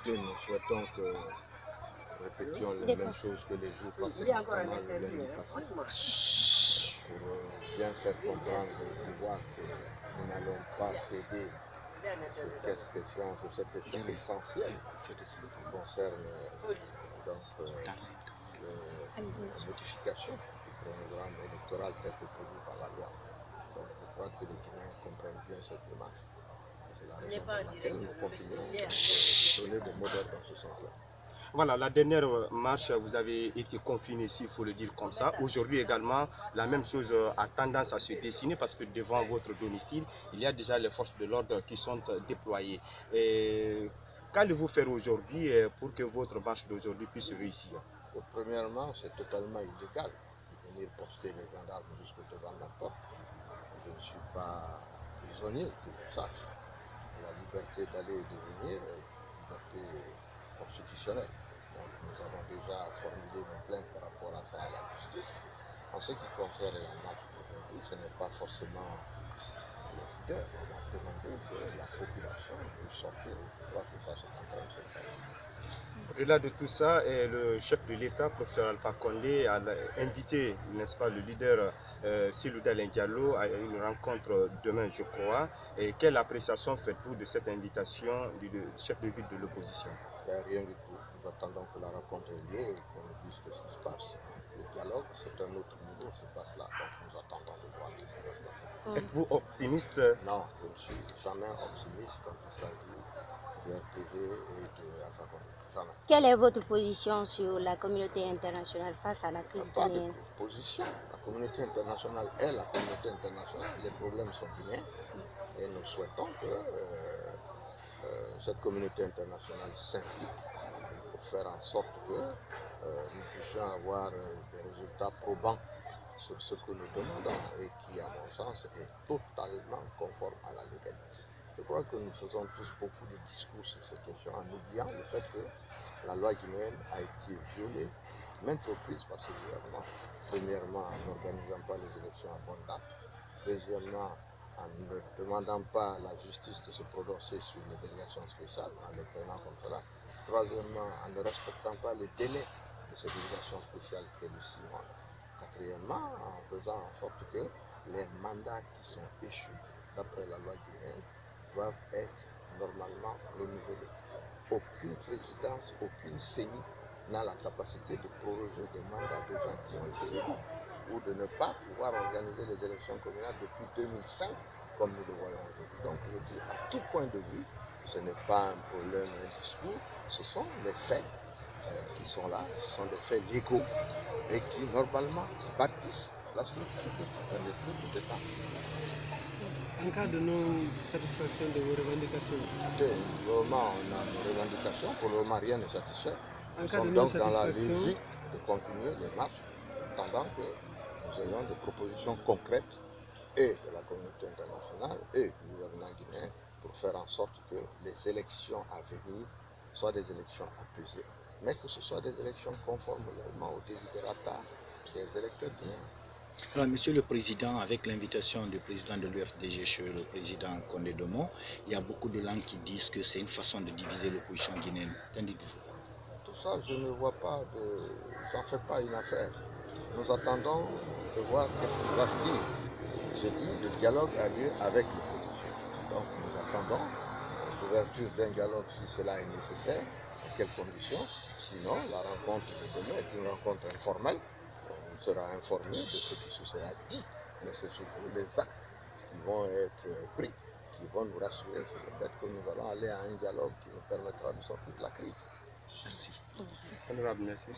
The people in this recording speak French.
Écoutez, nous souhaitons que nous répétions les mêmes choses que les jours passés, notamment le lundi passé, pour bien faire comprendre au pouvoir que nous n'allons pas céder sur cette question essentielle qui concerne donc, la modification du programme électoral tel que prévu par la loi. Donc je crois que les Guinéens comprennent bien cette démarche. C'est la raison pour laquelle nous continuons à donner des modèles dans ce sens-là. Voilà, la dernière marche, vous avez été confiné, s'il faut le dire comme ça. Aujourd'hui également, la même chose a tendance à se dessiner parce que devant votre domicile, il y a déjà les forces de l'ordre qui sont déployées. Qu'allez-vous faire aujourd'hui pour que votre marche d'aujourd'hui puisse réussir? Premièrement, c'est totalement illégal de venir poster les gendarmes jusque devant ma porte. Je ne suis pas prisonnier, que je sache. La liberté d'aller et de venir est une liberté constitutionnelle. Donc nous avons déjà formulé une plainte par rapport à ça à la justice. En ce qui concerne la marche d'aujourd'hui, ce n'est pas forcément le leader. On a demandé que la population puisse sortir. Je crois que ça, c'est en train de se faire. Au-delà de tout ça, le chef de l'État, professeur Alpha Condé, a invité, n'est-ce pas, le leader Cellou Dalein Diallo à une rencontre demain, je crois. Et quelle appréciation faites-vous de cette invitation du chef de ville de l'opposition? Il n'y a rien du tout. Nous attendons que la rencontre ait lieu et qu'on nous dise ce qui se passe. Le dialogue, c'est un autre niveau, se passe là. Donc nous attendons de voir ce qui va se passer. Êtes-vous optimiste? Non, je ne suis jamais optimiste quand il s'agit du RPG et de Alpha Condé. Jamais. Quelle est votre position sur la communauté internationale face à la crise guinéenne? Pas de position. La communauté internationale est la communauté internationale. Les problèmes sont guinéens et nous souhaitons que cette communauté internationale s'implique pour faire en sorte que nous puissions avoir des résultats probants sur ce que nous demandons et qui, à mon sens, est totalement conforme à la légalité. Je crois que nous faisons tous beaucoup de discours sur ces questions en oubliant le fait que la loi guinéenne a été violée maintes reprises par ce gouvernement. Premièrement, en n'organisant pas les élections à bonne date. Deuxièmement, en ne demandant pas à la justice de se prononcer sur les délégations spéciales, en les prenant comme cela. Troisièmement, en ne respectant pas le délai de ces délégations spéciales qui est de 6 mois. Quatrièmement, en faisant en sorte que les mandats qui sont échus d'après la loi guinéenne doivent être normalement renouvelés. Aucune présidence, aucune CENI n'a la capacité de proroger des mandats de gens qui ont été élus ou de ne pas pouvoir organiser les élections communales depuis 2005 comme nous le voyons aujourd'hui. Donc je dis à tout point de vue, ce n'est pas un problème, un discours, ce sont les faits qui sont là, ce sont des faits légaux et qui normalement bâtissent la structure d'un État. En cas de non-satisfaction de vos revendications? Vraiment, on a nos revendications, pour le moment rien ne satisfait. Nous sommes donc dans la logique de continuer les marches, attendant que nous ayons des propositions concrètes et de la communauté internationale et du gouvernement guinéen pour faire en sorte que les élections à venir soient des élections apaisées, mais que ce soit des élections conformes également aux desiderata des électeurs guinéens. Alors, Monsieur le Président, avec l'invitation du président de l'UFDG, le président Condé Domon, il y a beaucoup de langues qui disent que c'est une façon de diviser l'opposition guinéenne. Qu'en dites-vous? Tout ça, je ne vois pas j'en fais pas une affaire. Nous attendons de voir qu'est-ce qui va se dire. J'ai dit, le dialogue a lieu avec l'opposition. Donc nous attendons l'ouverture d'un dialogue si cela est nécessaire, à quelles conditions. Sinon, la rencontre de demain est une rencontre informelle. On sera informé de ce qui se sera dit, mais c'est surtout les actes qui vont être pris, qui vont nous rassurer sur le fait que nous allons aller à un dialogue qui nous permettra de sortir de la crise. Merci. Honorable, merci.